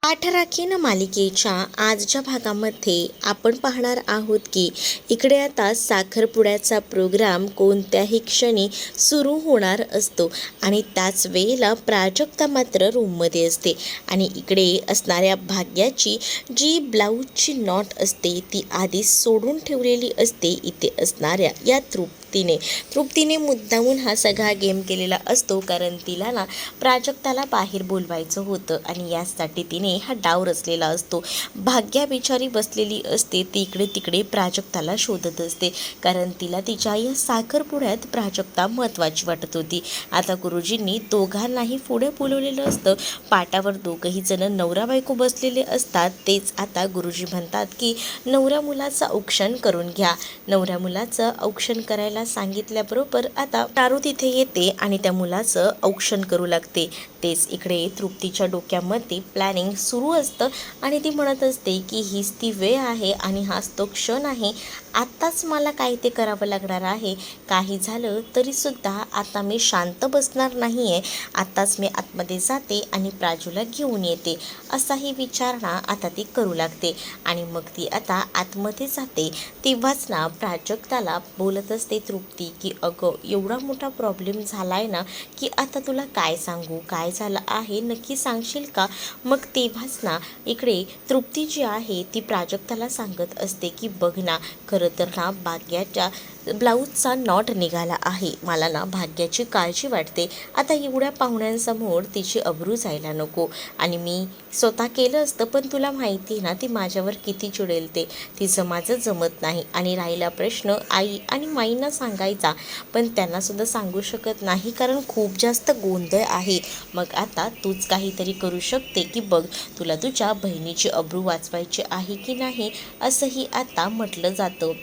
आठराखीन मालिकेच्या आजच्या भागामध्ये आपण पाहणार आहोत की इकडे आता साखरपुड्याचा प्रोग्राम कोणत्याही क्षणी सुरू होणार असतो आणि त्याच वेळेला प्राजक्ता मात्र रूममध्ये असते आणि इकडे असणाऱ्या भाग्याची जी ब्लाऊजची नॉट असते ती आधी सोडून ठेवलेली असते इथे असणाऱ्या या तृप्तीने मुद्दामून हा सगळा गेम केलेला असतो, कारण तिला ना प्राजक्ताला बाहेर बोलवायचं होतं आणि यासाठी तिने हा डाव रचलेला असतो. भाग्या बिचारी बसलेली असते, ती इकडे तिकडे प्राजक्ताला शोधत असते, कारण तिला तिच्या या साखरपुड्यात प्राजक्ता महत्त्वाची वाटत होती. आता गुरुजींनी दोघांनाही पुढे बोलवलेलं असतं. पाटावर दोघंही जण नवरा बायको बसलेले असतात. तेच आता गुरुजी म्हणतात की नवऱ्या मुलाचं औक्षण करून घ्या. नवऱ्या मुलाचं औक्षण करायला सांगितल्याबरोबर आता चारू तिथे येते आणि त्या मुलाचं औक्षण करू लागते. तेच इकडे तृप्तीच्या डोक्यामध्ये प्लॅनिंग सुरू असतं आणि ती म्हणत असते की हीच ती वेळ आहे आणि हाच तो क्षण आहे. आत्ताच मला काय ते करावं लागणार आहे. काही झालं तरीसुद्धा आता मी शांत बसणार नाही आहे. आत्ताच मी आतमध्ये जाते आणि प्राजूला घेऊन येते, असाही विचार ना आता ती करू लागते. आणि मग ती आता आतमध्ये जाते तेव्हाच ना प्राजक्ताला बोलत असते तृप्ती की अगं एवढा मोठा प्रॉब्लेम झाला आहे ना की आता तुला काय सांगू, काय झालं आहे नक्की सांगशील का. मग तेव्हाच ना इकडे तृप्ती जी आहे ती प्राजक्ताला सांगत असते की बघ ना, खरं तर ना भाग्याच्या ब्लाऊजचा नॉट निघाला आहे. मला ना भाग्याची काळजी वाटते. आता एवढ्या पाहुण्यांसमोर तिची अब्रू जायला नको आणि मी स्वतः केलं असतं, पण तुला माहिती आहे ना ती माझ्यावर किती चिडेल ते. तिचं माझं जमत नाही. आणि राहिला प्रश्न आई आणि माईंना सांगायचा, पण त्यांनासुद्धा सांगू शकत नाही कारण खूप जास्त गोंधळ आहे. मग आता तूच काहीतरी करू शकते की बघ, तुला तुझ्या बहिणीची अब्रू वाचवायची आहे की नाही, असंही आता म्हटलं जातं.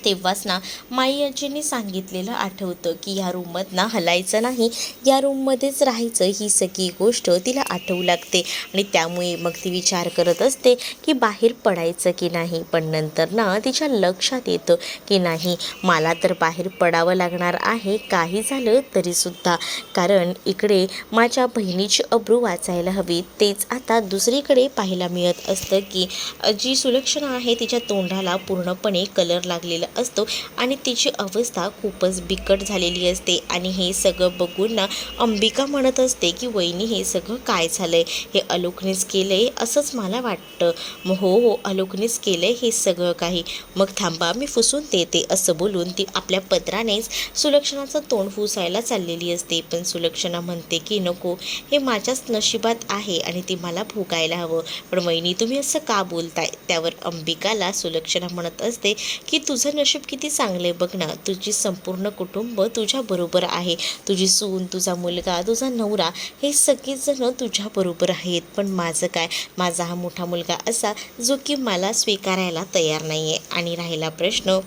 तेव्हाच ना माई आजींनी सांगितलेलं आठवतं की ह्या रूममधनं हलायचं नाही, या रूममध्येच राहायचं. ही सगळी गोष्ट तिला आठवू लागते आणि त्यामुळे मग ती विचार करत असते की बाहेर पडायचं की नाही. पण नंतर ना तिच्या लक्षात येतं की नाही, मला तर बाहेर पडावं लागणार आहे काही झालं तरीसुद्धा, कारण इकडे माझ्या बहिणीची अब्रू वाचायला हवी. तेच आता दुसरीकडे पाहायला मिळत असतं की जी सुलक्षणा आहे तिच्या तोंडाला पूर्णपणे कलर लागलेला असतो आणि तिची अवस्था खूपच बिकट झालेली असते. आणि हे सगळं बघून ना अंबिका म्हणत असते की वहिनी हे सगळं काय झालंय, हे अलोकनेच केलंय असंच मला वाटतं. हो हो, अलोकनेच केलंय हे सगळं काही. मग थांबा मी फुसून देते, असं बोलून ती आपल्या पदरानेच सुलक्षणाचं तोंड फुसायला चाललेली असते. पण सुलक्षणा म्हणते की नको, हे माझ्याच नशिबात आहे आणि ते मला भोगायला हवं. पण वहिनी तुम्ही असं का बोलताय. त्यावर अंबिकाला सुलक्षणा म्हणत असते की तुझं नशीब किती चांगले बघ ना, तुझी संपूर्ण कुटुंब तुझ्या बरोबर आहे. तुझी सून, तुझा मुलगा, तुझा नवरा हे सगळेजण तुझ्या बरोबर आहेत. पण माझं काय, माझा हा मोठा मुलगा असा जो की मला स्वीकारायला तयार नाही आहे. आणि राहिला प्रश्न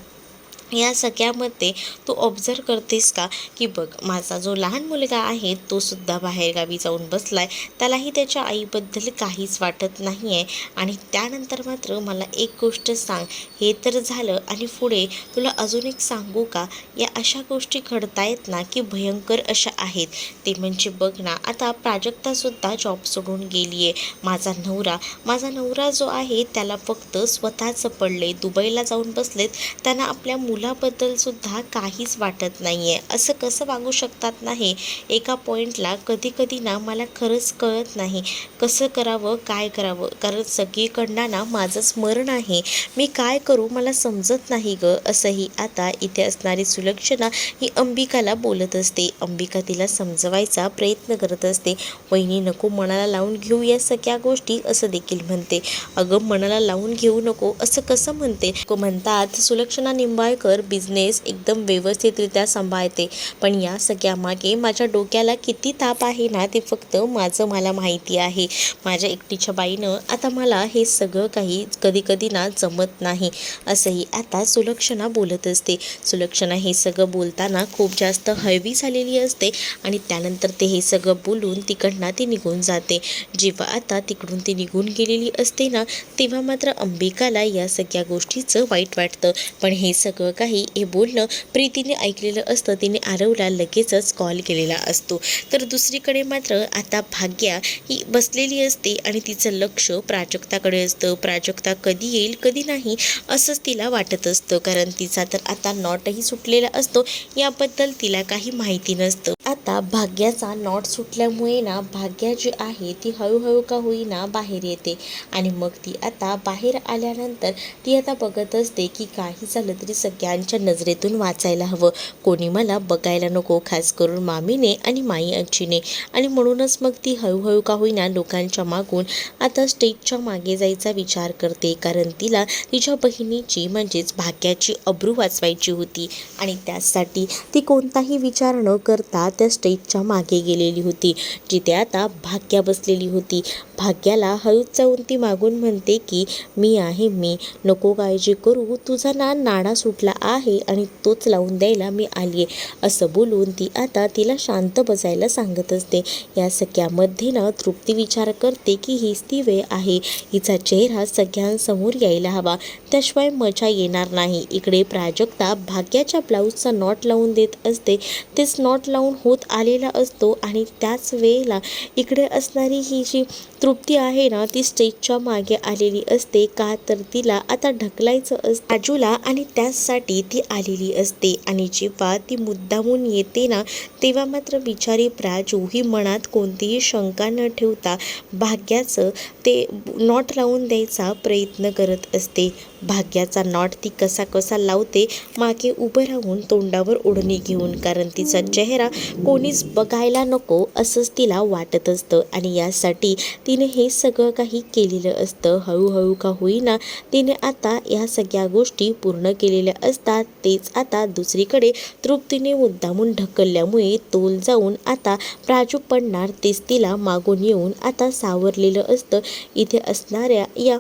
या सगळ्यामध्ये तू ऑब्झर्व करतेस का की बघ, माझा जो लहान मुलगा आहे तो सुद्धा बाहेरगावी जाऊन बसलाय, त्यालाही त्याच्या आईबद्दल काहीच वाटत नाही आहे. आणि त्यानंतर मात्र मला एक गोष्ट सांग, हे तर झालं आणि पुढे तुला अजून एक सांगू का, या अशा गोष्टी घडतायत ना की भयंकर अशा आहेत. ते म्हणजे बघ ना, आता प्राजक्तासुद्धा जॉब सोडून गेली आहे. माझा नवरा जो आहे त्याला फक्त स्वतःचं पडले, दुबईला जाऊन बसलेत, त्यांना आपल्या मुलाबद्दल सुद्धा काहीच वाटत नाही आहे. असं कसं वागू शकतात ना हे. एका पॉईंटला कधी कधी ना मला खरंच कळत नाही कसं करावं काय करावं, कारण सगळीकडनं ना माझंच मरण आहे. मी काय करू मला समजत नाही ग, असंही आता इथे असणारी सुलक्षणा ही अंबिकाला बोलत असते. अंबिका तिला समजवायचा प्रयत्न करत असते. वहिनी नको मनाला लावून घेऊ या सगळ्या गोष्टी, असं देखील म्हणते. अगं मनाला लावून घेऊ नको असं कसं म्हणते. म्हणतात सुलक्षणा निंबाळकर बिझनेस एकदम व्यवस्थितरित्या सांभाळते, पण या सगळ्यामागे माझ्या डोक्याला किती ताप आहे ना ते फक्त मला माहिती आहे. माझ्या एकटीच्या बाईनं आता मला हे सगळं काही कधी कधी ना जमत नाही, असंही आता सुलक्षणा बोलत असते. सुलक्षणा हे सगळं बोलताना खूप जास्त हळवी झालेली असते आणि त्यानंतर ते हे सगळं बोलून तिकडनं ती निघून जाते. जेव्हा आता तिकडून ती निघून गेलेली असते ना, तेव्हा मात्र अंबिकाला या सगळ्या गोष्टीचं वाईट वाटतं. पण हे सगळं काही हे बोलणं प्रीतीने ऐकलेलं असतं. तिने आरवला लगेचच कॉल केलेला असतो. तर दुसरीकडे मात्र आता भाग्या ही बसलेली असते आणि तिचं लक्ष प्राजक्ताकडे असतं. प्राजक्ता कधी येईल कधी नाही असंच तिला वाटत असतं, कारण तिचा तर आता नॉटही सुटलेला असतो. याबद्दल तिला काही माहिती नसतं. आता भाग्याचा नॉट सुटल्यामुळे ना भाग्या जी आहे ती हळूहळू का होईना बाहेर येते आणि मग ती आता बाहेर आल्यानंतर ती आता बघत असते की काही झालं तरी सगळ्यांच्या नजरेतून वाचायला हवं, कोणी मला बघायला नको, खास करून मामीने आणि माई आजीने. आणि म्हणूनच मग ती हळूहळू का होईना लोकांच्या मागून आता स्टेजच्या मागे जायचा विचार करते, कारण तिला तिच्या बहिणीची म्हणजेच भाग्याची अब्रू वाचवायची होती आणि त्यासाठी ती कोणताही विचार न करता त्या स्टेजच्या मागे गेलेली होती, जिथे आता भाग्या बसलेली होती. भाग्याला हळूच जाऊन ती मागून म्हणते की मी आहे, मी, नको काळजी करू, तुझा नाडा सुटला आहे आणि तोच लावून द्यायला मी आली आहे, असं बोलून ती आता तिला शांत बसायला सांगत असते. या सगळ्यामध्ये ना तृप्ती विचार करते की हीच ती वेळ आहे, हिचा चेहरा सगळ्यांसमोर यायला हवा, त्याशिवाय मजा येणार नाही. इकडे प्राजक्ता भाग्याच्या ब्लाऊजचा नॉट लावून देत असते. तेच नॉट लावून होत आलेला असतो आणि त्याच वेळेला इकडे असणारी ही जी तृप्ती आहे ना ती स्टेजच्या मागे आलेली असते, का तर तिला आता ढकलायचं असतं बाजूला आणि त्याचसाठी ती आलेली असते. आणि जेव्हा ती मुद्दामून येते ना तेव्हा मात्र बिचारी प्राजू ही मनात कोणतीही शंका न ठेवता भाग्याचं ते नॉट लावून द्यायचा प्रयत्न करत असते. भाग्याचा नॉट ती कसा कसा लावते मागे उभं राहून तोंडावर ओढणी घेऊन, कारण तिचा चेहरा कोणीच बघायला नको असंच तिला वाटत असतं आणि यासाठी तिने हे सगळं काही केलेलं असतं. हळूहळू का होईना तिने आता या सगळ्या गोष्टी पूर्ण केलेल्या असतात. तेच आता दुसरीकडे तृप्तीने मुद्दामून ढकलल्यामुळे तोल जाऊन आता प्राजू पडणार तेच तिला मागून येऊन आता सावरलेलं असतं इथे असणाऱ्या या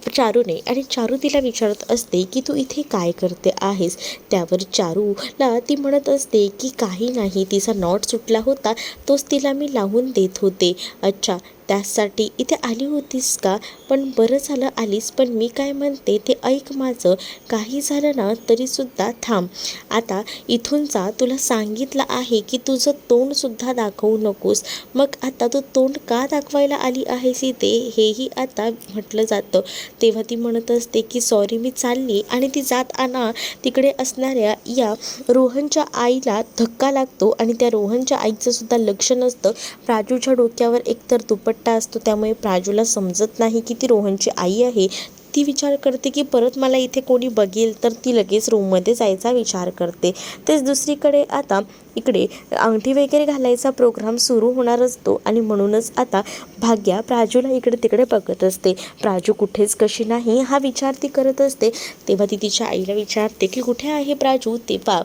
चारूने. आणि चारू तिला विचारत असते की तू इथे काय करते आहेस. त्यावर चारूला ती म्हणत असते की काही नाही, तिचा नॉट सुटला होता तोच तिला मी लावून देत होते. अच्छा, त्यासाठी इथे आली होतीस का? पण बरं झालं आलीस, पण मी काय म्हणते ते ऐक माझं. काही झालं ना तरीसुद्धा थांब, आता इथून जा, तुला सांगितलं आहे की तुझं तोंडसुद्धा दाखवू नकोस. मग आता तू तोंड का दाखवायला आली आहेस इथे हेही आता म्हटलं जातं. तेव्हा ती म्हणत असते की सॉरी, मी चालली. आणि ती जात आना तिकडे असणाऱ्या या रोहनच्या आईला धक्का लागतो आणि त्या रोहनच्या आईचं सुद्धा लक्ष नसतं. प्राजूच्या डोक्यावर एकतर दुपट्टा असतो, त्यामुळे प्राजूला समजत नाही की ती रोहनची आई आहे. ती विचार करते की परत मला इथे कोणी बघेल, तर ती लगेच रूममध्ये जायचा विचार करते. तेच दुसरीकडे आता इकडे अंगठी वगैरे घालायचा प्रोग्राम सुरू होणार असतो आणि म्हणूनच आता भाग्या प्राजूला इकडे तिकडे बघत असते. प्राजू कुठेच कशी नाही हा विचार ती करत असते. तेव्हा ती तिच्या आईला विचारते की कुठे आहे प्राजू. तेव्हा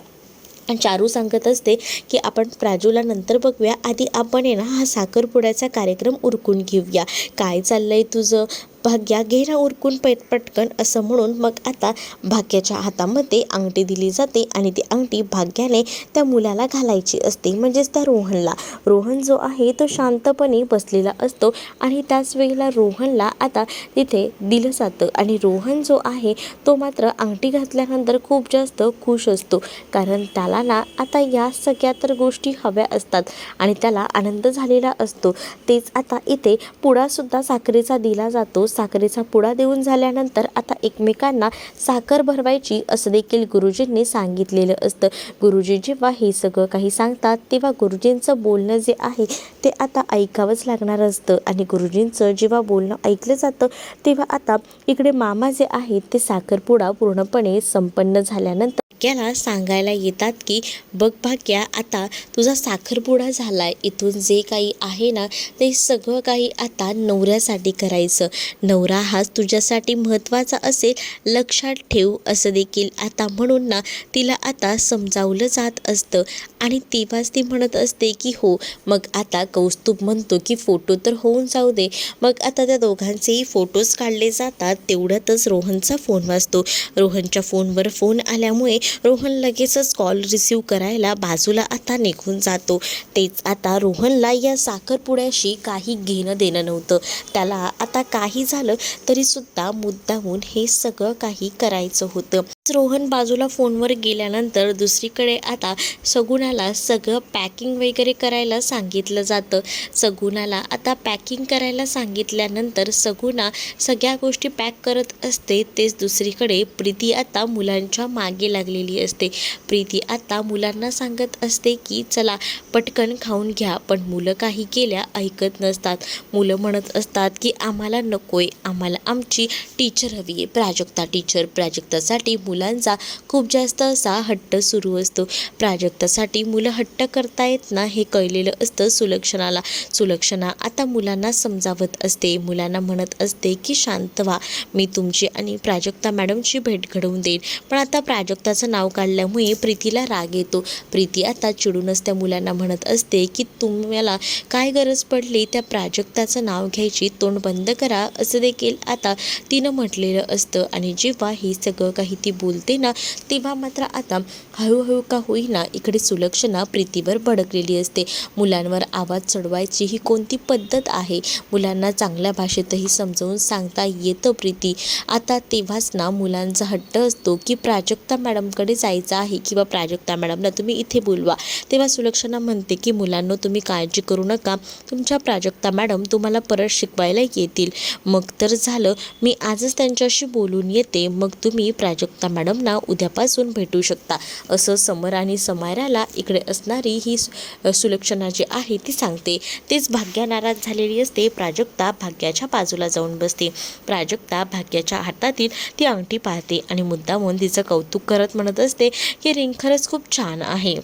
चारू सांगत असते की आपण प्राजूला नंतर बघूया, आधी आपण आहे ना हा साखरपुड्याचा कार्यक्रम उरकून घेऊया. काय चाललंय तुझं भाग्या, घे ना उरकून पटकन, असं म्हणून मग आता भाग्याच्या हातामध्ये अंगठी दिली जाते आणि ती अंगठी भाग्याने त्या मुलाला घालायची असते, म्हणजेच त्या रोहनला. रोहन जो आहे तो शांतपणे बसलेला असतो आणि त्याच वेळेला रोहनला आता तिथे दिलं जातं आणि रोहन जो आहे तो मात्र अंगठी घातल्यानंतर खूप जास्त खुश असतो, कारण त्याला ना आता या सगळ्या तर गोष्टी हव्या असतात आणि त्याला आनंद झालेला असतो. तेच आता इथे पुडासुद्धा साखरेचा दिला जातो. साखरेचा पुडा देऊन झाल्यानंतर आता एकमेकांना साखर भरवायची असं देखील गुरुजींनी सांगितलेलं असतं. गुरुजी जेव्हा हे सगळं काही सांगतात तेव्हा गुरुजींचं बोलणं जे आहे ते आता ऐकावंच लागणार असतं आणि गुरुजींचं जेव्हा बोलणं ऐकलं जातं तेव्हा आता इकडे मामा जे आहेत ते साखरपुडा पूर्णपणे संपन्न झाल्यानंतर भाग्याला सांगायला येतात की बघ भाग्या, आता तुझा साखरपुडा झालाय, इथून जे काही आहे ना ते सगळं काही आता नवऱ्यासाठी करायचं. नवरा हाच तुझ्यासाठी महत्त्वाचा असेल, लक्षात ठेव, असं देखील आता म्हणून ना तिला आता समजावलं जात असतं. आणि तेव्हाच ती म्हणत असते की हो. मग आता कौस्तुभ म्हणतो की फोटो तर होऊन जाऊ दे. मग आता त्या दोघांचेही फोटोज काढले जातात. तेवढ्यातच रोहनचा फोन वाजतो. रोहनच्या फोनवर फोन आल्यामुळे रोहन लगेचच कॉल रिसीव करायला बाजूला आता निघून जातो. तेच आता रोहनला या साखरपुड्याशी काही घेणं देणं नव्हतं. त्याला आता काही झालं तरीसुद्धा मुद्दामून हे सगळं काही करायचं होतं. रोहन बाजूला फोनवर गेल्यानंतर दुसरीकडे आता सगुणाला सगळं पॅकिंग वगैरे करायला सांगितलं जातं. सगुणाला आता पॅकिंग करायला सांगितल्यानंतर सगुणा सगळ्या गोष्टी पॅक करत असते. तेच दुसरीकडे प्रीती आता मुलांच्या मागे लागलेली असते. प्रीती आता मुलांना सांगत असते की चला पटकन खाऊन घ्या, पण मुलं काही केल्या ऐकत नसतात. मुलं म्हणत असतात की आम्हाला नकोय, आम्हाला आमची टीचर हवी आहे, प्राजक्ता टीचर. प्राजक्तासाठी मुलांचा खूप जास्त असा हट्ट सुरू असतो. प्राजक्तासाठी मुलं हट्ट करतायत ना हे कळलेलं असतं सुलक्षणाला. सुलक्षणा आता मुलांना समजावत असते. मुलांना म्हणत असते की शांत व्हा, मी तुमची आणि प्राजक्ता मॅडमची भेट घडवून देईन. पण आता प्राजक्ताचं नाव काढल्यामुळे प्रीतीला राग येतो. प्रीती आता चिडूनच त्या मुलांना म्हणत असते की तुम्हाला काय गरज पडली त्या प्राजक्ताचं नाव घ्यायची, तोंड बंद करा, असं देखील आता तिनं म्हटलेलं असतं. आणि जेव्हा हे सगळं काही ती बोलते ना तेव्हा मात्र आता हळूहळू का होईना इकडे सुलक्षणा प्रीतीवर भडकलेली असते. मुलांवर आवाज चढवायची ही कोणती पद्धत आहे? मुलांना चांगल्या भाषेतही समजावून सांगता येतं प्रीती. आता तेव्हाच ना मुलांचा हट्ट असतो की प्राजक्ता मॅडमकडे जायचं आहे किंवा प्राजक्ता मॅडमला तुम्ही इथे बोलवा. तेव्हा सुलक्षणा म्हणते की मुलांनो तुम्ही काळजी करू नका, तुमच्या प्राजक्ता मॅडम तुम्हाला परत शिकवायला येतील. मग तर झालं, मी आजच त्यांच्याशी बोलून येते, मग तुम्ही प्राजक्ता मॅडमना उद्यापासून भेटू शकता, असं समर आणि समायराला इकडे असणारी ही सुलक्षणा जी आहे ती सांगते. तेच भाग्या नाराज झालेली असते. प्राजक्ता भाग्याच्या बाजूला जाऊन बसते. प्राजक्ता भाग्याच्या हातातील ती अंगठी पाहते आणि मुद्दामून तिचं कौतुक करत म्हणत असते की रिंग खरंच खूप छान आहे.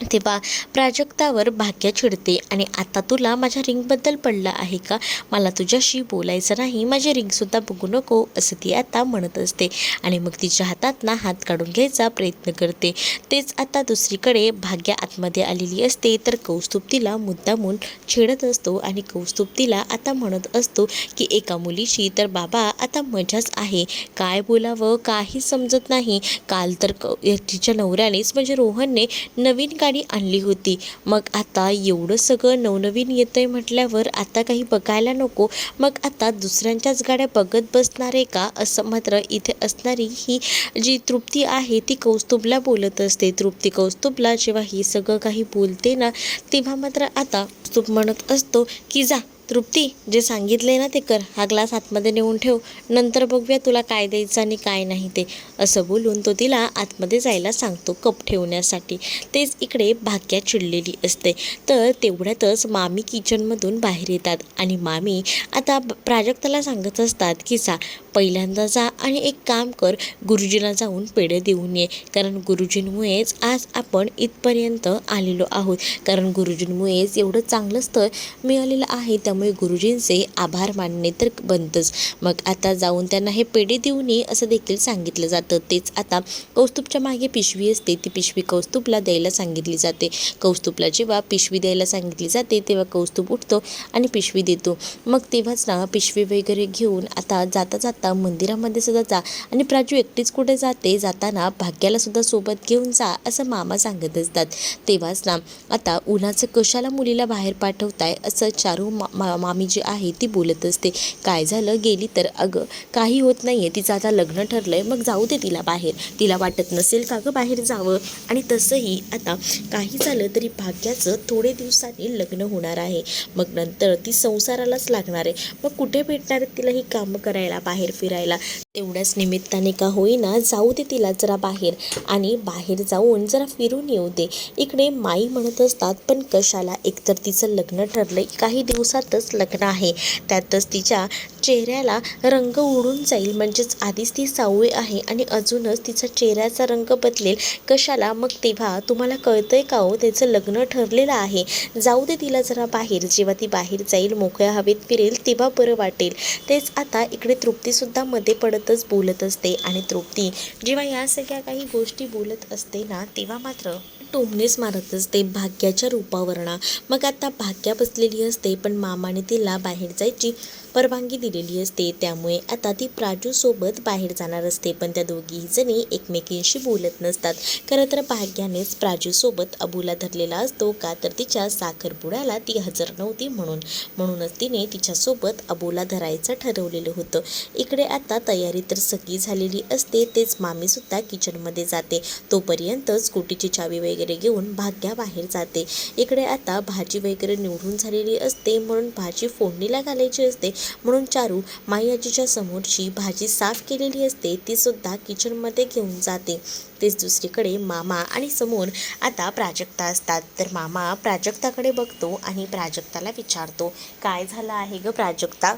तेव्हा प्राजक्तावर भाग्या चिडते आणि आता तुला माझ्या रिंगबद्दल पडलं आहे का? मला तुझ्याशी बोलायचं नाही, माझी रिंगसुद्धा बघू नको, असं ती आता म्हणत असते. आणि मग तिच्या हातात ना हात काढून घ्यायचा प्रयत्न करते. तेच आता दुसरीकडे भाग्या आतमध्ये आलेली असते. तर कौस्तुभ तिला मुद्दामून छेडत असतो आणि कौस्तुभ तिला आता म्हणत असतो की एका मुलीची तर बाबा आता मजाच आहे, काय बोलावं काही समजत नाही. काल तर तिच्या नवऱ्यानेच म्हणजे रोहनने नवीन गाडी आणली होती, मग आता एवढं सगळं नवनवीन येतंय म्हटल्यावर आता काही बघायला नको, मग आता दुसऱ्यांच्याच गाड्या बघत बसणार आहे का? असं मात्र इथे असणारी ही जी तृप्ती आहे ती कौस्तुभला बोलत असते. तृप्ती कौस्तुभला जेव्हा ही सगळं काही बोलते ना तेव्हा मात्र आता कौस्तुभ म्हणत असतो की जा तृप्ती, जे सांगितले ना ते कर, हा ग्लास आतमध्ये नेऊन ठेव, नंतर बघूया तुला काय द्यायचं आणि काय नाही ते, असं बोलून तो तिला आतमध्ये जायला सांगतो कप ठेवण्यासाठी. तेच इकडे भाग्या चिडलेली असते. तर तेवढ्यातच मामी किचनमधून बाहेर येतात आणि मामी आता प्राजक्ताला सांगत असतात की जा पहिल्यांदा जा आणि एक काम कर, गुरुजींना जाऊन पेढे देऊन ये, कारण गुरुजींमुळेच आज आपण इथपर्यंत आलेलो आहोत, कारण गुरुजींमुळेच एवढं चांगलं स्थळ मिळालेलं आहे, त्यामुळे गुरुजींचे आभार मानणे तर बनतंच. मग आता जाऊन त्यांना हे पेढे देऊन ये असं देखील सांगितलं जातं. तेच आता कौस्तुभच्या मागे पिशवी असते, ती पिशवी कौस्तुभला द्यायला सांगितली जाते. कौस्तुभला जेव्हा पिशवी द्यायला सांगितली जाते तेव्हा कौस्तुभ उठतो आणि पिशवी देतो. मग तेव्हाच ना पिशवी वगैरे घेऊन आता जाता जाता मंदिरामध्ये सुद्धा जा आणि प्राजू एकटीच कुठे जाते, जाताना भाग्याला सुद्धा सोबत घेऊन जा असं मामा सांगत असतात. तेव्हाच ना आता उन्हाचं कशाला मुलीला बाहेर पाठवताय असं चारू मामी जी आहे ती बोलत असते. काय झालं, गेली तर अगं काही होत नाहीये, तिचं आता लग्न ठरलंय, मग जाऊ दे तिला बाहेर, तिला वाटत नसेल का गं बाहेर जावं. आणि तसंही आता काही झालं तरी भाग्याचं थोडे दिवसांनी लग्न होणार आहे, मग नंतर ती संसारालाच लागणार आहे, मग कुठे भेटणार तिला ही कामं करायला, बाहेर फिरायला. तेवढ्याच निमित्ताने का होईना जाऊ दे तिला जरा बाहेर आणि बाहेर जाऊन जरा फिरून येऊ दे. इकडे माई म्हणत असतात पण कशाला, एकतर तिचं लग्न ठरलंय, काही दिवसातच लग्न आहे, त्यातच तिच्या चेहऱ्याला रंग उडून जाईल, म्हणजेच आधीच ती सावळी आहे आणि अजूनच तिचा चेहऱ्याचा रंग बदलेल, कशाला. मग तेव्हा तुम्हाला कळतंय का हो, त्याचं लग्न ठरलेलं आहे, जाऊ दे तिला जरा बाहेर, जेव्हा ती बाहेर जाईल मोकळ्या हवेत फिरेल तेव्हा बरं वाटेल. तेच आता इकडे तृप्तीसुद्धा मध्ये पडतच बोलत असते आणि तृप्ती जेव्हा या सगळ्या काही गोष्टी बोलत असते ना तेव्हा मात्र टोमणेच मारत असते भाग्याच्या रूपावरनं. मग आता भाग्या बसलेली असते पण मामाने तिला बाहेर जायची परवानगी दिलेली असते. त्यामुळे आता ती प्राजूसोबत बाहेर जाणार असते, पण त्या दोघीही जणी एकमेकींशी बोलत नसतात. खरं तर भाग्यानेच प्राजूसोबत अबूला धरलेला असतो, का तर तिच्या साखरपुड्याला ती हजर नव्हती म्हणूनच तिने तिच्यासोबत अबूला धरायचं ठरवलेलं होतं. इकडे आता तयारी तर सगळी झालेली असते. तेच मामीसुद्धा किचनमध्ये जाते. तोपर्यंत स्कूटीची चावी वगैरे घेऊन भाग्या बाहेर जाते. इकडे आता भाजी वगैरे निवडून झालेली असते, म्हणून भाजी फोडणीला घालायची असते. म्हणून चारू माईआजीच्या समोरची भाजी साफ केलेली असते ती सुद्धा किचनमध्ये घेऊन जाते. तेच दुसरीकडे मामा आणि समोर आता प्राजक्ता असतात. तर मामा प्राजक्ताकडे बघतो आणि प्राजक्ताला विचारतो, काय झालं आहे ग प्राजक्ता?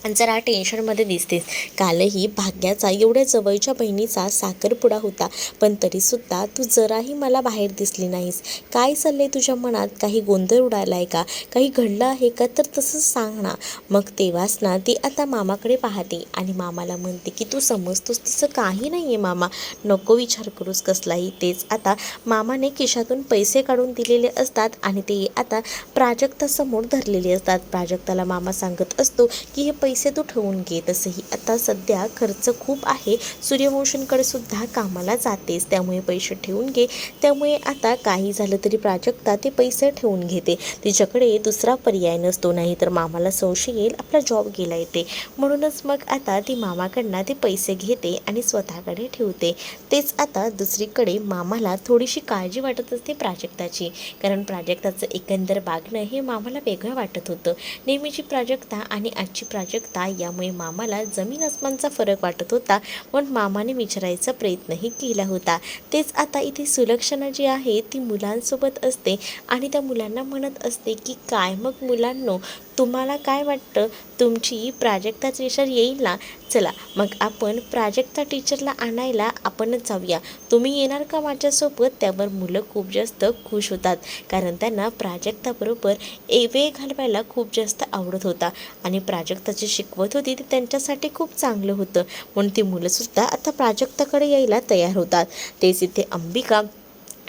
जरा टेन्शनमध्ये दिसतेस. कालही भाग्याचा एवढ्या जवळच्या बहिणीचा साखरपुडा होता, पण तरीसुद्धा तू जराही मला बाहेर दिसली नाहीस. काय चाललंय तुझ्या मनात? काही गोंधळ उडाला आहे का? काही घडलं आहे का? तर तसंच सांग ना. मग तेव्हाच ना ती आता मामाकडे पाहते आणि मामाला म्हणते की तू समजतोस तसं काही नाही आहे मामा, नको विचार करूस कसलाही. तेच आता मामाने खिशातून पैसे काढून दिलेले असतात आणि ते आता प्राजक्तासमोर धरलेले असतात. प्राजक्ताला मामा सांगत असतो की हे पैसे तू ठेवून घे. तसंही आता सध्या खर्च खूप आहे, सूर्यवंशींकडे सुद्धा कामाला जातेस, त्यामुळे पैसे ठेवून घे. त्यामुळे आता काही झालं तरी प्राजक्ता ते पैसे ठेवून घेते. तिच्याकडे दुसरा पर्याय नसतो, नाही तर मामाला संशय येईल आपला जॉब गेला येते. म्हणूनच मग आता ती मामाकडनं ते पैसे घेते आणि स्वतःकडे ठेवते. तेच आता दुसरीकडे मामाला थोडीशी काळजी वाटत असते प्राजक्ताची, कारण प्राजक्ताचं एकंदर वागणं हे मामाला वेगळं वाटत होतं. नेहमीची प्राजक्ता आणि आजची प्राजक्ता यामुळे मामाला जमीन आसमानचा फरक वाटत होता. पण मामाने विचारायचा प्रयत्नही केला होता. तेच आता इथे सुलक्षणा जी आहे ती मुलांसोबत असते आणि त्या मुलांना म्हणत असते की काय मग मुलांनो, तुम्हाला काय वाटतं? तुमची प्राजक्ता टीचर येईल ना? चला मग आपण प्राजक्ता टीचरला आणायला आपणच जाऊया. तुम्ही येणार का माझ्यासोबत? त्यावर मुलं खूप जास्त खुश होतात, कारण त्यांना प्राजक्ताबरोबर वेळ घालवायला खूप जास्त आवडत होता आणि प्राजक्ताची शिकवत होती ते त्यांच्यासाठी खूप चांगलं होतं. म्हणून ती मुलंसुद्धा आता प्राजक्ताकडे यायला तयार होतात. तेच इथे अंबिका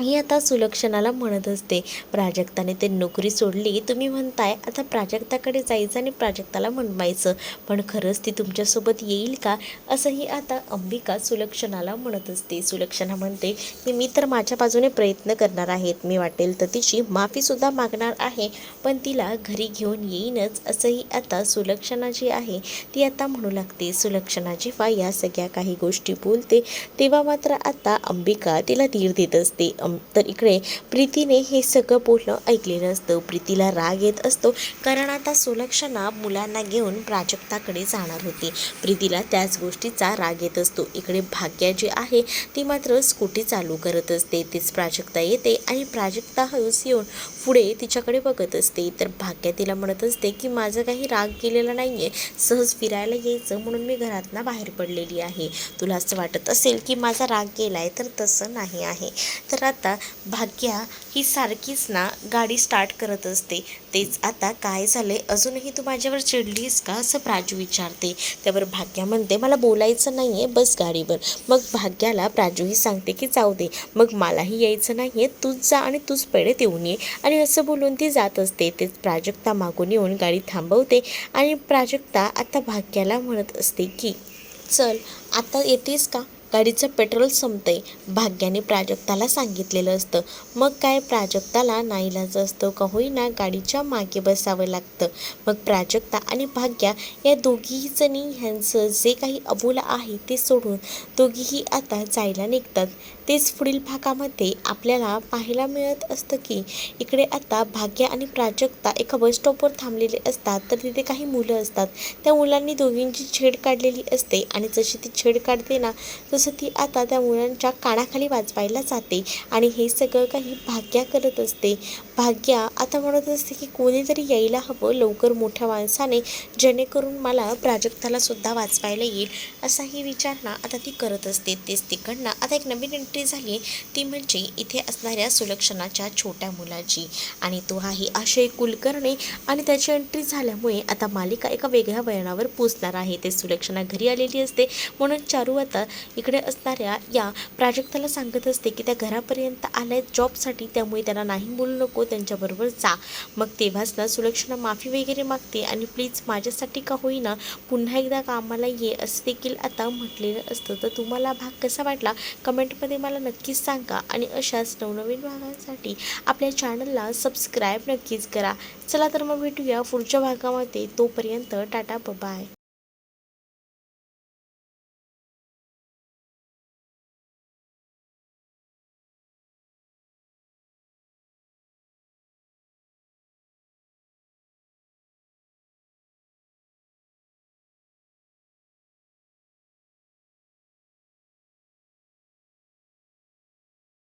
ही आता सुलक्षणाला म्हणत असते, प्राजक्ताने ते नोकरी सोडली, तुम्ही म्हणताय आता प्राजक्ताकडे जायचं आणि प्राजक्ताला म्हणवायचं, पण खरंच ती तुमच्यासोबत येईल का? असंही आता अंबिका सुलक्षणाला म्हणत असते. सुलक्षणा म्हणते की मी तर माझ्या बाजूने प्रयत्न करणार आहेत, मी वाटेल तर तिची माफीसुद्धा मागणार आहे, पण तिला घरी घेऊन येईनच, असंही आता सुलक्षणा जी आहे ती आता म्हणू लागते. सुलक्षणा जेव्हा या सगळ्या काही गोष्टी बोलते तेव्हा मात्र आता अंबिका तिला धीर देत असते. तर इकडे प्रीतीने हे सगळं बोलणं ऐकलेलं असतं. प्रीतीला राग येत असतो, कारण आता सुलक्षणा मुलांना घेऊन प्राजक्ताकडे जाणार होती. प्रीतीला त्याच गोष्टीचा राग येत असतो. इकडे भाग्या जी आहे ती मात्र स्कूटी चालू करत असते. तीच प्राजक्ता येते आणि प्राजक्ता हळूच येऊन पुढे तिच्याकडे बघत असते. तर भाग्या तिला म्हणत असते की माझं काही राग गेलेला नाही आहे, सहज फिरायला यायचं म्हणून मी घरातनं बाहेर पडलेली आहे. तुला असं वाटत असेल की माझा राग गेला आहे, तर तसं नाही आहे. तर आता भाग्या ही सारखीच ना गाडी स्टार्ट करत असते. तेच आता काय झाले, अजूनही तू माझ्यावर चिडलीस का? असं प्राजू विचारते. त्यावर भाग्या म्हणते मला बोलायचं नाही आहे, बस गाडीवर. मग भाग्याला प्राजूही सांगते की जाऊ दे, मग मलाही यायचं नाही आहे, तूच जा आणि तूच पेढे देऊन ये, आणि असं बोलून ती जात असते. तेच प्राजक्ता मागून येऊन गाडी थांबवते आणि प्राजक्ता आता भाग्याला म्हणत असते की चल आता येतेस का? गाडीचं पेट्रोल संपतंय, भाग्याने प्राजक्ताला सांगितलेलं असतं. मग काय प्राजक्ताला नाईलाज असतं का होईना गाडीच्या मागे बसावं लागतं. मग प्राजक्ता आणि भाग्या या दोघीही जणी ह्यांचं जे काही अबोला आहे ते सोडून दोघीही आता जायला निघतात. तेच पुढील भागामध्ये आपल्याला पाहायला मिळत असतं की इकडे आता भाग्या आणि प्राजक्ता एका बसस्टॉपवर थांबलेले असतात. तर तिथे काही मुलं असतात. त्या मुलांनी दोघींची छेड काढलेली असते आणि जशी ती छेड काढते ना तसं ती आता त्या मुलांच्या कानाखाली वाजवायला जाते आणि हे सगळं काही भाग्या करत असते. भाग्या आता म्हणत असते की कोणीतरी यायला हवं लवकर मोठ्या माणसाने, जेणेकरून मला प्राजक्ताला सुद्धा वाचवायला येईल, असाही विचार ना आता ती करत असते. तेच तिकडनं आता एक नवीन एंट्री झाली आहे ती म्हणजे इथे असणाऱ्या सुलक्षणाच्या छोट्या मुलाची, आणि तो आहे अक्षय कुलकर्णी. आणि त्याची एंट्री झाल्यामुळे आता मालिका एका वेगळ्या वळणावर पोचणार आहे. ते सुलक्षणा घरी आलेली असते म्हणून चारू आता इकडे असणाऱ्या या प्राजक्ताला सांगत असते की त्या घरापर्यंत आल्या जॉबसाठी, त्यामुळे त्यांना नाही बोलू नको, त्यांच्याबरोबर जा. मग तेव्हाच ना सुलक्षणा माफी वगैरे मागते आणि प्लीज माझ्यासाठी का होईना पुन्हा एकदा कामाला ये असं देखील आता म्हटलेलं असतं. तर तुम्हाला भाग कसा वाटला कमेंटमध्ये मला नक्कीच सांगा, आणि अशाच नवनवीन भागांसाठी आपल्या चॅनलला सबस्क्राईब नक्कीच करा. चला तर मग भेटूया पुढच्या भागामध्ये. तोपर्यंत टाटा बाय.